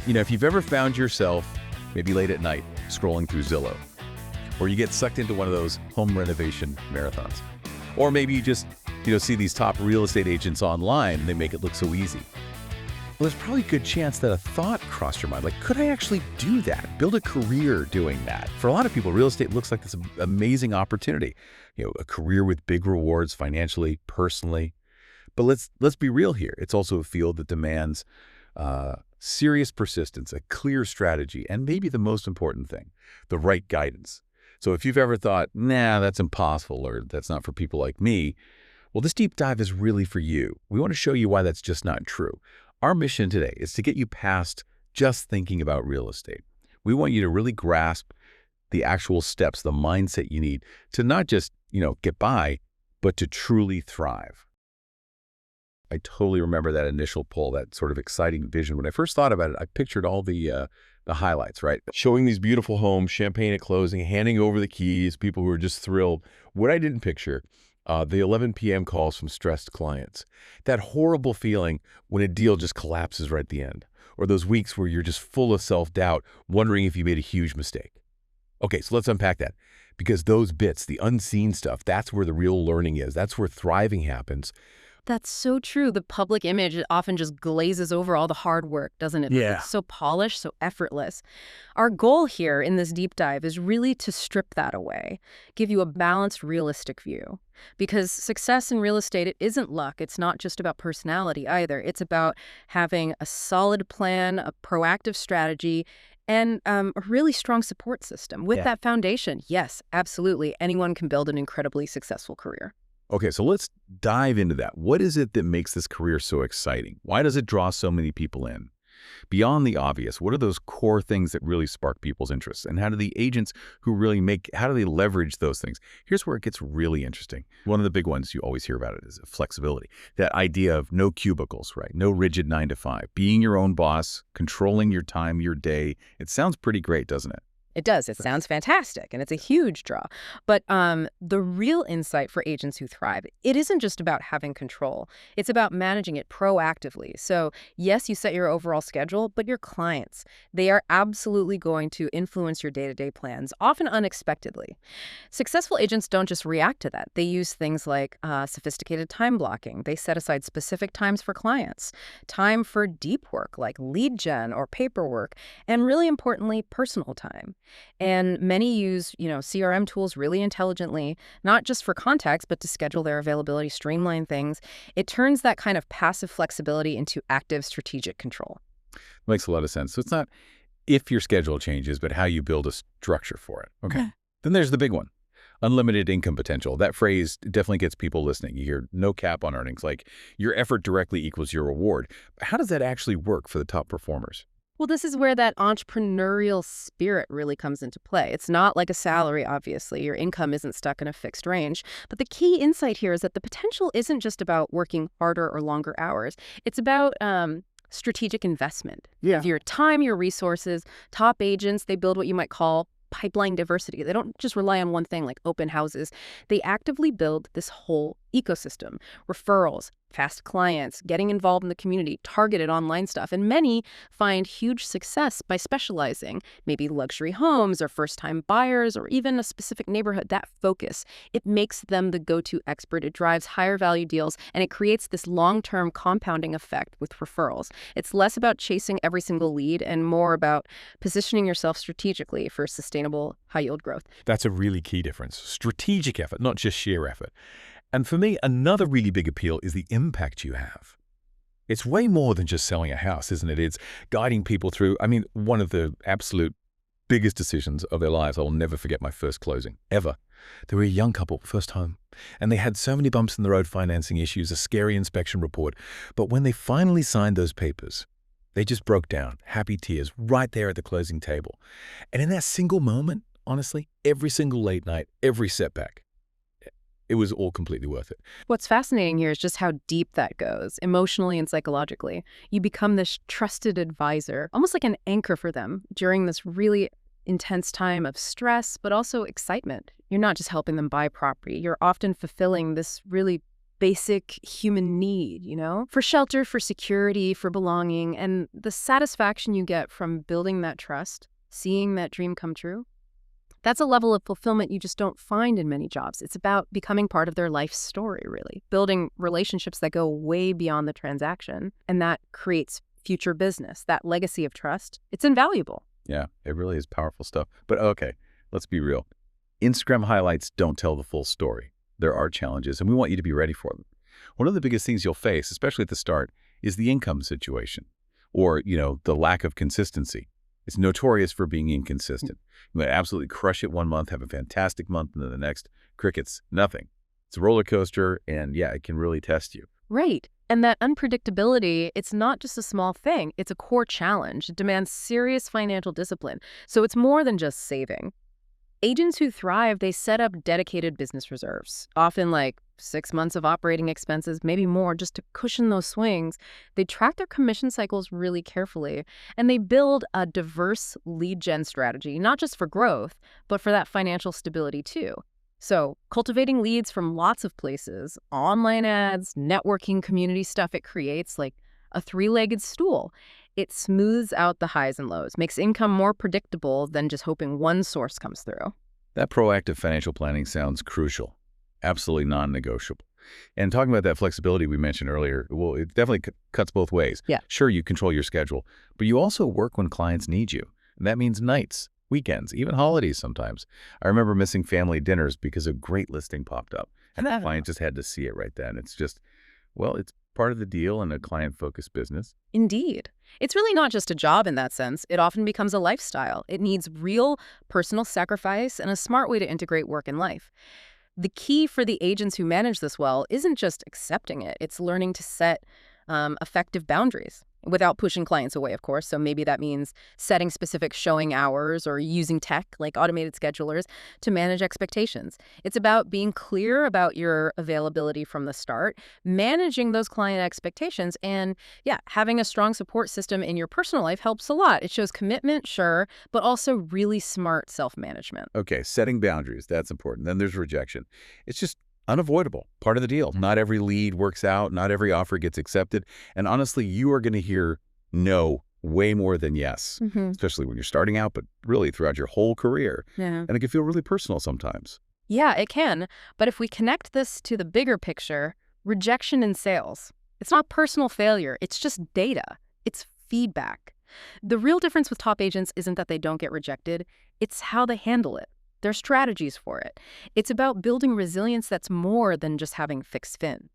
If you've ever found yourself maybe late at night scrolling through Zillow, or you get sucked into one of those home renovation marathons, or maybe you just, see these top real estate agents online and they make it look so easy. Well, there's probably a good chance that a thought crossed your mind, like, could I actually do that? Build a career doing that? For a lot of people, real estate looks like this amazing opportunity, a career with big rewards financially, personally. But let's be real here. It's also a field that demands serious persistence, a clear strategy, and maybe the most important thing, the right guidance. So if you've ever thought, nah, that's impossible, or that's not for people like me, well, this deep dive is really for you. We want to show you why that's just not true. Our mission today is to get you past just thinking about real estate. We want you to really grasp the actual steps, the mindset you need to not just, get by, but to truly thrive. I totally remember that initial pull, that sort of exciting vision. When I first thought about it, I pictured all the highlights, right? Showing these beautiful homes, champagne at closing, handing over the keys, people who were just thrilled. What I didn't picture, the 11 p.m. calls from stressed clients. That horrible feeling when a deal just collapses right at the end. Or those weeks where you're just full of self-doubt, wondering if you made a huge mistake. Okay, so let's unpack that. Because those bits, the unseen stuff, that's where the real learning is. That's where thriving happens. That's so true. The public image often just glazes over all the hard work, doesn't it? Yeah. It's so polished, so effortless. Our goal here in this deep dive is really to strip that away, give you a balanced, realistic view. Because success in real estate, it isn't luck. It's not just about personality either. It's about having a solid plan, a proactive strategy, and a really strong support system. With that foundation, yes, absolutely, anyone can build an incredibly successful career. Okay, so let's dive into that. What is it that makes this career so exciting? Why does it draw so many people in? Beyond the obvious, what are those core things that really spark people's interests? And how do the agents how do they leverage those things? Here's where it gets really interesting. One of the big ones you always hear about it is flexibility. That idea of no cubicles, right? No rigid 9 to 5. Being your own boss, controlling your time, your day. It sounds pretty great, doesn't it? It does. It sounds fantastic, and it's a huge draw. But the real insight for agents who thrive, it isn't just about having control. It's about managing it proactively. So yes, you set your overall schedule, but your clients, they are absolutely going to influence your day-to-day plans, often unexpectedly. Successful agents don't just react to that. They use things like sophisticated time blocking. They set aside specific times for clients, time for deep work like lead gen or paperwork, and really importantly, personal time. And many use, CRM tools really intelligently, not just for contacts, but to schedule their availability, streamline things. It turns that kind of passive flexibility into active strategic control. Makes a lot of sense. So it's not if your schedule changes, but how you build a structure for it. Okay. Then there's the big one. Unlimited income potential. That phrase definitely gets people listening. You hear no cap on earnings, like your effort directly equals your reward. But how does that actually work for the top performers? Well, this is where that entrepreneurial spirit really comes into play. It's not like a salary, obviously. Your income isn't stuck in a fixed range. But the key insight here is that the potential isn't just about working harder or longer hours. It's about strategic investment. Of your time, your resources. Top agents, they build what you might call pipeline diversity. They don't just rely on one thing like open houses. They actively build this whole ecosystem, referrals, fast clients, getting involved in the community, targeted online stuff. And many find huge success by specializing, maybe luxury homes or first-time buyers or even a specific neighborhood. That focus, it makes them the go-to expert. It drives higher value deals, and it creates this long-term compounding effect with referrals. It's less about chasing every single lead and more about positioning yourself strategically for sustainable high-yield growth. That's a really key difference. Strategic effort, not just sheer effort. And for me, another really big appeal is the impact you have. It's way more than just selling a house, isn't it? It's guiding people through, one of the absolute biggest decisions of their lives. I'll never forget my first closing, ever. They were a young couple, first home, and they had so many bumps in the road, financing issues, a scary inspection report. But when they finally signed those papers, they just broke down, happy tears, right there at the closing table. And in that single moment, honestly, every single late night, every setback, it was all completely worth it. What's fascinating here is just how deep that goes, emotionally and psychologically. You become this trusted advisor, almost like an anchor for them during this really intense time of stress, but also excitement. You're not just helping them buy property. You're often fulfilling this really basic human need, for shelter, for security, for belonging, and the satisfaction you get from building that trust, seeing that dream come true. That's a level of fulfillment you just don't find in many jobs. It's about becoming part of their life story, really, building relationships that go way beyond the transaction, and that creates future business, that legacy of trust. It's invaluable. Yeah, it really is powerful stuff. But okay, let's be real. Instagram highlights don't tell the full story. There are challenges, and we want you to be ready for them. One of the biggest things you'll face, especially at the start, is the income situation or, the lack of consistency. It's notorious for being inconsistent. You might absolutely crush it one month, have a fantastic month, and then the next, crickets, nothing. It's a roller coaster, and yeah, it can really test you. Right. And that unpredictability, it's not just a small thing. It's a core challenge. It demands serious financial discipline. So it's more than just saving. Agents who thrive, they set up dedicated business reserves, often like 6 months of operating expenses, maybe more, just to cushion those swings. They track their commission cycles really carefully, and they build a diverse lead gen strategy, not just for growth, but for that financial stability too. So cultivating leads from lots of places, online ads, networking, community stuff, it creates like a three-legged stool. It smooths out the highs and lows, makes income more predictable than just hoping one source comes through. That proactive financial planning sounds crucial, absolutely non-negotiable. And talking about that flexibility we mentioned earlier, well, it definitely cuts both ways. Yeah. Sure, you control your schedule, but you also work when clients need you. And that means nights, weekends, even holidays sometimes. I remember missing family dinners because a great listing popped up, and the client just had to see it right then. It's just, well, it's part of the deal in a client-focused business. Indeed. It's really not just a job in that sense. It often becomes a lifestyle. It needs real personal sacrifice and a smart way to integrate work and life. The key for the agents who manage this well isn't just accepting it. It's learning to set effective boundaries without pushing clients away, of course. So maybe that means setting specific showing hours or using tech like automated schedulers to manage expectations. It's about being clear about your availability from the start, managing those client expectations, and yeah, having a strong support system in your personal life helps a lot. It shows commitment, sure, but also really smart self-management. Okay, setting boundaries, that's important. Then there's rejection. It's just unavoidable, part of the deal. Not every lead works out, not every offer gets accepted, and honestly, you are going to hear no way more than yes, especially when you're starting out, but really throughout your whole career. Yeah. And it can feel really personal sometimes. Yeah, it can. But if we connect this to the bigger picture, rejection in sales, it's not personal failure. It's just data. It's feedback. The real difference with top agents isn't that they don't get rejected. It's how they handle it. Their strategies for it. It's about building resilience that's more than just having thick skin.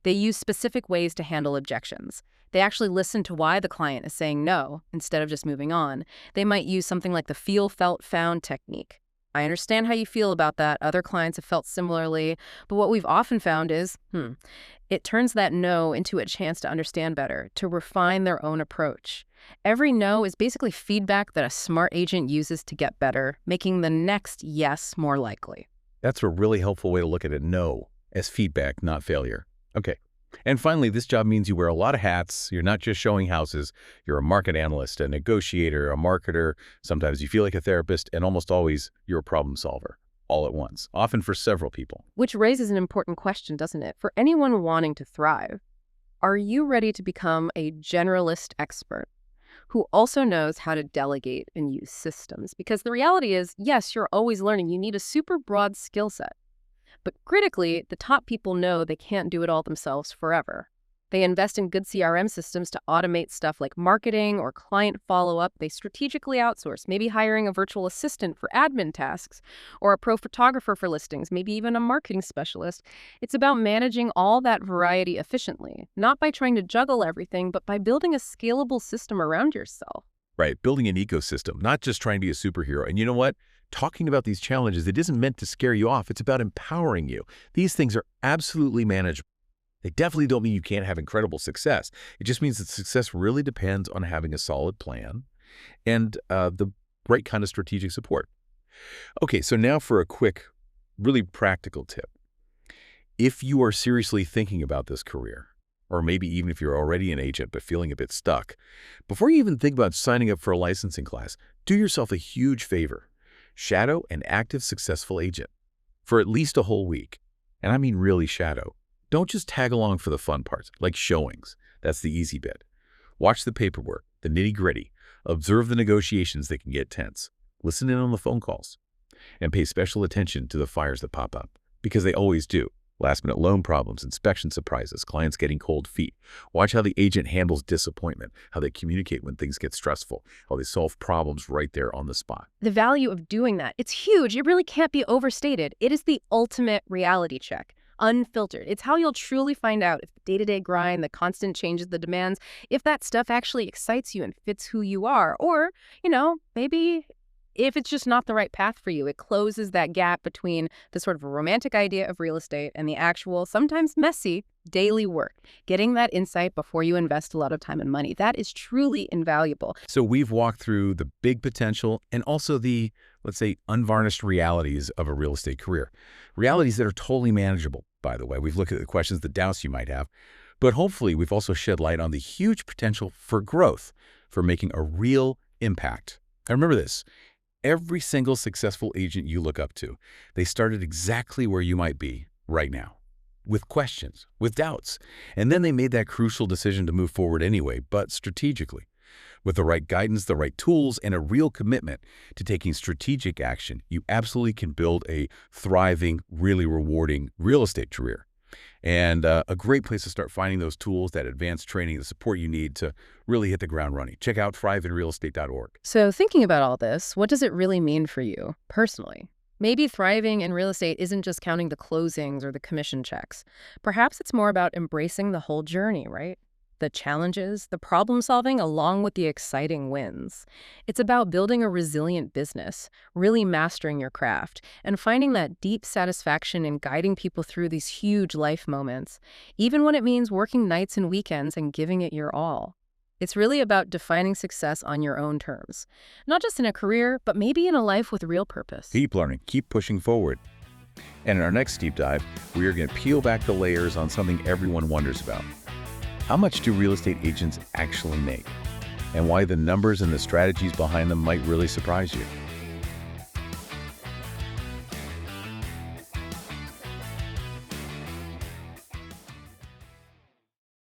They use specific ways to handle objections. They actually listen to why the client is saying no instead of just moving on. They might use something like the feel, felt, found technique. I understand how you feel about that. Other clients have felt similarly. But what we've often found is, it turns that no into a chance to understand better, to refine their own approach. Every no is basically feedback that a smart agent uses to get better, making the next yes more likely. That's a really helpful way to look at it, no, as feedback, not failure. Okay. And finally, this job means you wear a lot of hats. You're not just showing houses. You're a market analyst, a negotiator, a marketer. Sometimes you feel like a therapist, and almost always you're a problem solver all at once, often for several people. Which raises an important question, doesn't it? For anyone wanting to thrive, are you ready to become a generalist expert who also knows how to delegate and use systems? Because the reality is, yes, you're always learning. You need a super broad skill set. But critically, the top people know they can't do it all themselves forever. They invest in good CRM systems to automate stuff like marketing or client follow-up. They strategically outsource, maybe hiring a virtual assistant for admin tasks or a pro photographer for listings, maybe even a marketing specialist. It's about managing all that variety efficiently, not by trying to juggle everything, but by building a scalable system around yourself. Right, building an ecosystem, not just trying to be a superhero. And you know what? Talking about these challenges, it isn't meant to scare you off. It's about empowering you. These things are absolutely manageable. They definitely don't mean you can't have incredible success. It just means that success really depends on having a solid plan and the right kind of strategic support. Okay, so now for a quick, really practical tip. If you are seriously thinking about this career, or maybe even if you're already an agent but feeling a bit stuck, before you even think about signing up for a licensing class, do yourself a huge favor. Shadow an active, successful agent for at least a whole week. And I mean really shadow. Don't just tag along for the fun parts, like showings. That's the easy bit. Watch the paperwork, the nitty-gritty. Observe the negotiations that can get tense. Listen in on the phone calls. And pay special attention to the fires that pop up, because they always do. Last-minute loan problems, inspection surprises, clients getting cold feet. Watch how the agent handles disappointment, how they communicate when things get stressful, how they solve problems right there on the spot. The value of doing that, it's huge. It really can't be overstated. It is the ultimate reality check. Unfiltered. It's how you'll truly find out if the day-to-day grind, the constant changes, the demands, if that stuff actually excites you and fits who you are. Or, maybe if it's just not the right path for you. It closes that gap between the sort of romantic idea of real estate and the actual, sometimes messy, daily work. Getting that insight before you invest a lot of time and money, that is truly invaluable. So we've walked through the big potential and also the, let's say, unvarnished realities of a real estate career. Realities that are totally manageable, by the way. We've looked at the questions, the doubts you might have. But hopefully we've also shed light on the huge potential for growth, for making a real impact. And remember this. Every single successful agent you look up to, they started exactly where you might be right now, with questions, with doubts. And then they made that crucial decision to move forward anyway, but strategically. With the right guidance, the right tools, and a real commitment to taking strategic action, you absolutely can build a thriving, really rewarding real estate career. And a great place to start finding those tools, that advanced training, the support you need to really hit the ground running. Check out thriveinrealestate.org. So thinking about all this, what does it really mean for you personally? Maybe thriving in real estate isn't just counting the closings or the commission checks. Perhaps it's more about embracing the whole journey, right? The challenges, the problem solving, along with the exciting wins. It's about building a resilient business, really mastering your craft, and finding that deep satisfaction in guiding people through these huge life moments, even when it means working nights and weekends and giving it your all. It's really about defining success on your own terms, not just in a career, but maybe in a life with real purpose. Keep learning, keep pushing forward. And in our next deep dive, we are going to peel back the layers on something everyone wonders about. How much do real estate agents actually make? And why the numbers and the strategies behind them might really surprise you.